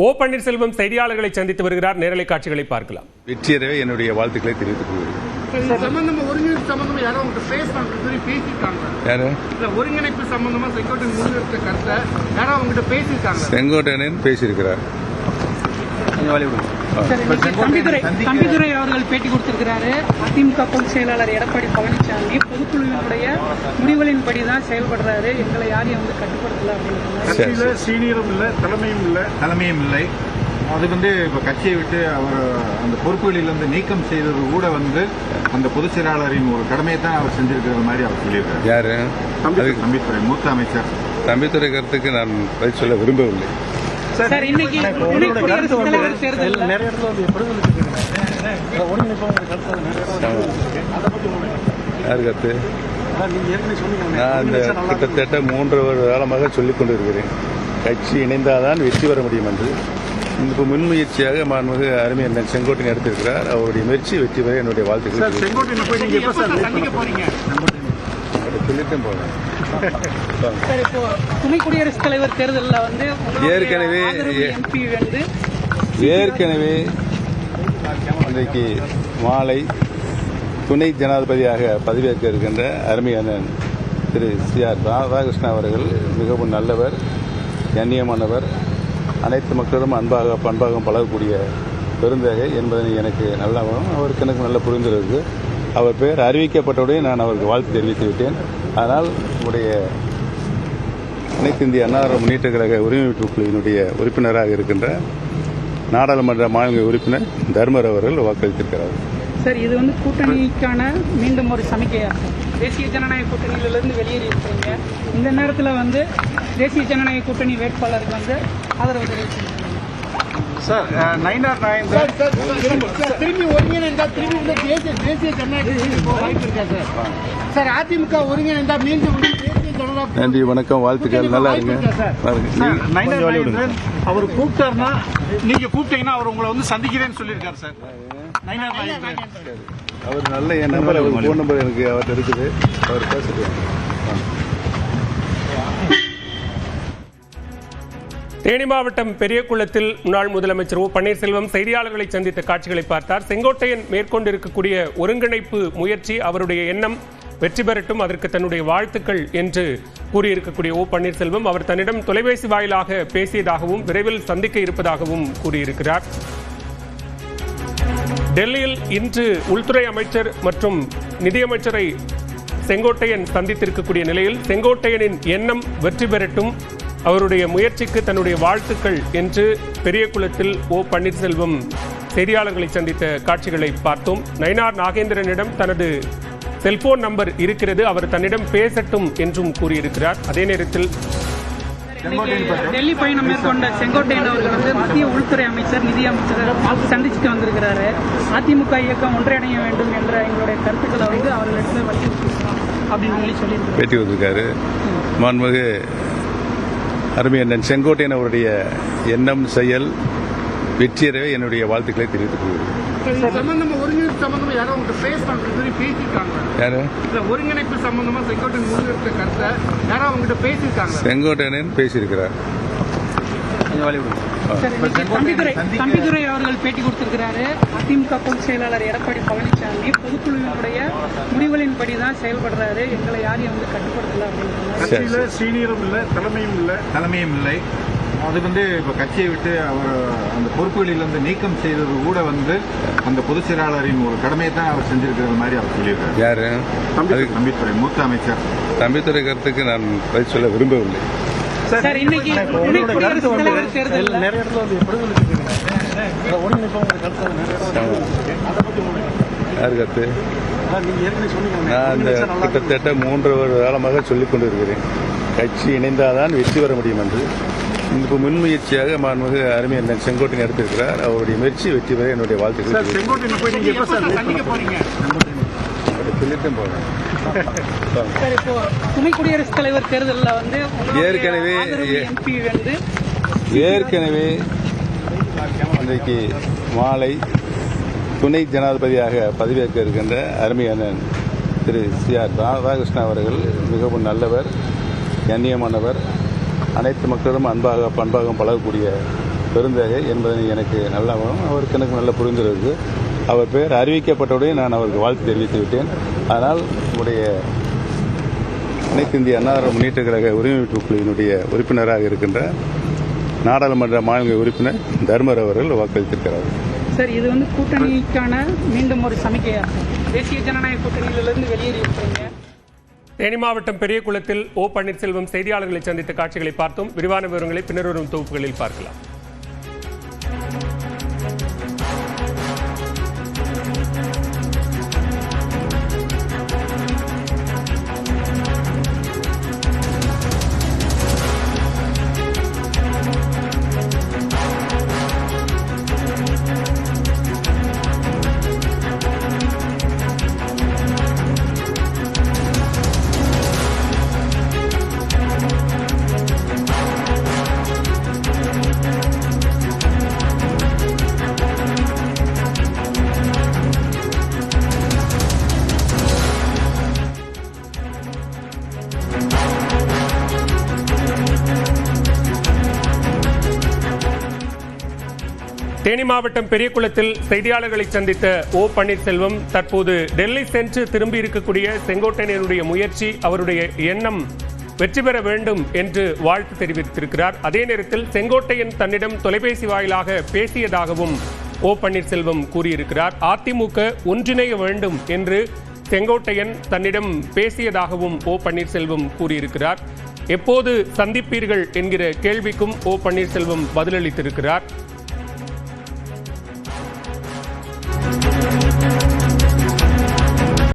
ஓ பன்னீர்செல்வம் செய்தியாளர்களை சந்தித்து வருகிறார். நேரலை காட்சிகளை பார்க்கலாம். வெற்றியறவே என்னுடைய வாழ்த்துக்களை தெரிவித்துக் கொள்கிறேன். செங்கோட்டையன் பேசியிருக்கிறார். தம்பிதுரை அவர்கள் பேட்டி கொடுத்திருக்கிறாரு. அதிமுக பொதுச் செயலாளர் எடப்பாடி பழனிசாமி பொதுக்குழுவினுடைய முடிவுகளின்படிதான் செயல்படுறாரு, எங்களை யாரையும் கட்டுப்படுத்தல அப்படின்னு. சீனியரும் இல்லை, தலைமையும் இல்லை. அது இப்ப கட்சியை விட்டு அவர் அந்த பொறுப்புகளிலிருந்து நீக்கம் செய்தது கூட அந்த பொதுச் செயலாளரின் ஒரு கடமையை தான் அவர் செஞ்சிருக்கிற மாதிரி அவர் சொல்லியிருக்காரு. யாரு? தம்பிதுரை, மூத்த அமைச்சர். தம்பிதுரை கருத்துக்கு நான் பதில் சொல்ல விரும்பவில்லை. சார், இன்னைக்கு குடியரசுத் தலைவர் தேர்தல் யாரு கருத்து? நான் இந்த கிட்டத்தட்ட 3 வருட காலமாக சொல்லிக் கொண்டிருக்கிறேன், கட்சி இணைந்தால்தான் வெற்றி பெற முடியும் என்று. இந்த முன்முயற்சியாக மாண்புமிகு அருமையண்ணன் செங்கோட்டையன் எடுத்திருக்கிறார். அவருடைய முயற்சி வெற்றி பெற என்னுடைய வாழ்த்துக்கள் சொல்லிட்டேன் போறேன். துணை குடியரசுத் தலைவர் தேர்தலில் ஏற்கனவே இன்றைக்கு மாலை துணை ஜனாதிபதியாக பதவியேற்க இருக்கின்ற அருமையான திரு CR ராதாகிருஷ்ணன் அவர்கள் மிகவும் நல்லவர், கண்ணியமானவர், அனைத்து மக்களும் பண்பாக பழகக்கூடிய பெருந்தகை என்பதை எனக்கு நல்லா அவருக்கு எனக்கு நல்ல புரிந்துள்ளது. அவர் பெயர் அறிவிக்கப்பட்டவுடன் நான் அவருக்கு வாழ்த்து தெரிவித்து விட்டேன். ஆனால் உடைய அனைத்து இந்திய அண்ணா முன்னேற்ற கழக உரிமை மீட்பு குழுவினுடைய உறுப்பினராக இருக்கின்ற நாடாளுமன்ற மாநில உறுப்பினர் தர்மர் அவர்கள் வாக்களித்திருக்கிறார். சார், இது கூட்டணிக்கான மீண்டும் ஒரு சமிக்கையாக தேசிய ஜனநாயக கூட்டணியிலிருந்து வெளியேறி இருக்கிறீங்க. இந்த நேரத்தில் தேசிய ஜனநாயக கூட்டணி வேட்பாளருக்கு ஆதரவு தெரிவிச்சிருக்கீங்க. சார், நயினார் நாகேந்திரன் திரும்பி ஒருங்கிணைந்தா தேசிய ஜனநாயக வாய்ப்பு இருக்கா சார்? அதிமுக ஒருங்கிணைந்தா மீண்டும் நன்றி, வணக்கம், வாழ்த்துக்கள், நல்லா இருங்க. அவர் கூப்பிட்டாருன்னா நீங்க கூப்பிட்டீங்கன்னா அவர் உங்களை சந்திக்கிறேன்னு சொல்லியிருக்காரு சார். நயினார் நாகேந்திரன் அவர் நல்ல என் நம்பர், அவர் போன் நம்பர் எனக்கு அவர்கிட்ட இருக்குது, அவர் பேசுறேன். தேனி மாவட்டம் பெரியகுளத்தில் முன்னாள் முதலமைச்சர் ஓ பன்னீர்செல்வம் செய்தியாளர்களை சந்தித்த காட்சிகளை பார்த்தார். செங்கோட்டையன் மேற்கொண்டிருக்கக்கூடிய ஒருங்கிணைப்பு முயற்சி, அவருடைய எண்ணம் வெற்றி பெறட்டும், அதற்கு தன்னுடைய வாழ்த்துக்கள் என்று கூறியிருக்கக்கூடிய ஓ பன்னீர்செல்வம் அவர் தன்னிடம் தொலைபேசி வாயிலாக பேசியதாகவும் விரைவில் சந்திக்க இருப்பதாகவும் கூறியிருக்கிறார். டெல்லியில் இன்று உள்துறை அமைச்சர் மற்றும் நிதியமைச்சரை செங்கோட்டையன் சந்தித்திருக்கக்கூடிய நிலையில் செங்கோட்டையனின் எண்ணம் வெற்றி பெறட்டும், அவருடைய முயற்சிக்கு தன்னுடைய வாழ்த்துக்கள் என்று பெரியகுளத்தில் ஓ பன்னீர்செல்வம் செய்தியாளர்களை சந்தித்த காட்சிகளை பார்த்தோம். நயினார் நாகேந்திரனிடம் தனது செல்போன் நம்பர் இருக்கிறது, அவர் தன்னிடம் பேசட்டும் என்றும் கூறியிருக்கிறார். அதே நேரத்தில் டெல்லி பயணம் மேற்கொண்ட செங்கோட்டையன் அவர்கள் மத்திய உள்துறை அமைச்சர், நிதி அமைச்சர் சந்திச்சுட்டு வந்திருக்கிறாரு. அதிமுக இயக்கம் ஒன்றிணைய வேண்டும் என்ற எங்களுடைய கருத்துக்களை அவர்களிடத்தில் வலியுறுத்திருக்கிறோம் அப்படின்னு சொல்லி பேட்டி வந்திருக்காரு. மாண்புமிகு அருமையண்ணன் செங்கோட்டையன் அவருடைய எண்ணம் செயல் வெற்றியறவே என்னுடைய வாழ்த்துக்களை தெரிவித்துக் கொள்கிறேன். செங்கோட்டையன் பேசியிருக்கிறார். தம்பிதுரை அவர்கள் பேட்டி கொடுத்திருக்கிறாரு. அதிமுக பொதுச் செயலாளர் எடப்பாடி பழனிசாமி பொதுக்குழுவினுடைய முடிவுகளின்படிதான் செயல்படுறாரு, எங்களை யாரையும் கட்டுப்படுத்தல அப்படின்னு. சீனியரும் இல்லை, தலைமையும் இல்லை. அது இப்ப கட்சியை விட்டு அவர் அந்த பொறுப்புகளிலிருந்து நீக்கம் செய்தது கூட அந்த பொதுச் செயலாளரின் ஒரு கடமையை தான் அவர் செஞ்சிருக்கிற மாதிரி அவர் சொல்லியிருக்காரு. யாரு? தம்பிதுரை, மூத்த அமைச்சர். தம்பிதுரை கருத்துக்கு நான் பதில் சொல்ல விரும்பவில்லை. சார், இன்னைக்கு குடியரசுத் தலைவர் தேர்தல் யாரு கருத்து? நான் இந்த கிட்டத்தட்ட 3 வருட காலமாக சொல்லிக் கொண்டிருக்கிறேன், கட்சி இணைந்தால்தான் வெற்றி பெற முடியும் என்று. இந்த முன்முயற்சியாக மாண்புமிகு அருமையண்ணன் செங்கோட்டையன் எடுத்திருக்கிறார். அவருடைய முயற்சி வெற்றி பெற என்னுடைய வாழ்த்துக்கள் சொல்லிட்டேன் போறேன். துணை குடியரசுத் தலைவர் தேர்தலில் ஏற்கனவே இன்றைக்கு மாலை துணை ஜனாதிபதியாக பதவியேற்க இருக்கின்ற அருமையான திரு CR ராதாகிருஷ்ணன் அவர்கள் மிகவும் நல்லவர், கண்ணியமானவர், அனைத்து மக்களும் பண்பாக பழகக்கூடிய பெருந்தகை என்பதை எனக்கு நல்லா அவருக்கு எனக்கு நல்ல புரிந்துள்ளது. அவர் பெயர் அறிவிக்கப்பட்டவுடன் நான் அவருக்கு வாழ்த்து தெரிவித்து விட்டேன். அதனால் நம்முடைய அனைத்து இந்திய அண்ணா திராவிட முன்னேற்ற கழக உரிமை மீட்பு குழுவினுடைய உறுப்பினராக இருக்கின்ற நாடாளுமன்ற மாநில உறுப்பினர் தர்மர் அவர்கள் வாக்களித்திருக்கிறார். சார், இது வந்து கூட்டணிக்கான மீண்டும் ஒரு சமிக்கையா? தேசிய ஜனநாயக கூட்டணியிலிருந்து வெளியேறி இருக்கிறீங்க. தேனி மாவட்டம் பெரியகுளத்தில் ஓ பன்னீர்செல்வம் செய்தியாளர்களை சந்தித்த காட்சிகளை பார்த்தோம். விரிவான விவரங்களை பின்னர் வரும் தொகுப்புகளில் பார்க்கலாம். தேனி மாவட்டம் பெரியகுளத்தில் செய்தியாளர்களை சந்தித்த ஓ பன்னீர்செல்வம் தற்போது டெல்லி சென்று திரும்பி இருக்கக்கூடிய செங்கோட்டையனுடைய முயற்சி, அவருடைய எண்ணம் வெற்றி பெற வேண்டும் என்று வாழ்த்து தெரிவித்திருக்கிறார். அதே நேரத்தில் செங்கோட்டையன் தன்னிடம் தொலைபேசி வாயிலாக பேசியதாகவும் ஓ பன்னீர்செல்வம் கூறியிருக்கிறார். அதிமுக ஒன்றிணைய வேண்டும் என்று செங்கோட்டையன் தன்னிடம் பேசியதாகவும் ஓ பன்னீர்செல்வம் கூறியிருக்கிறார். எப்போது சந்திப்பீர்கள் என்கிற கேள்விக்கும் ஓ பன்னீர்செல்வம் பதிலளித்திருக்கிறார்.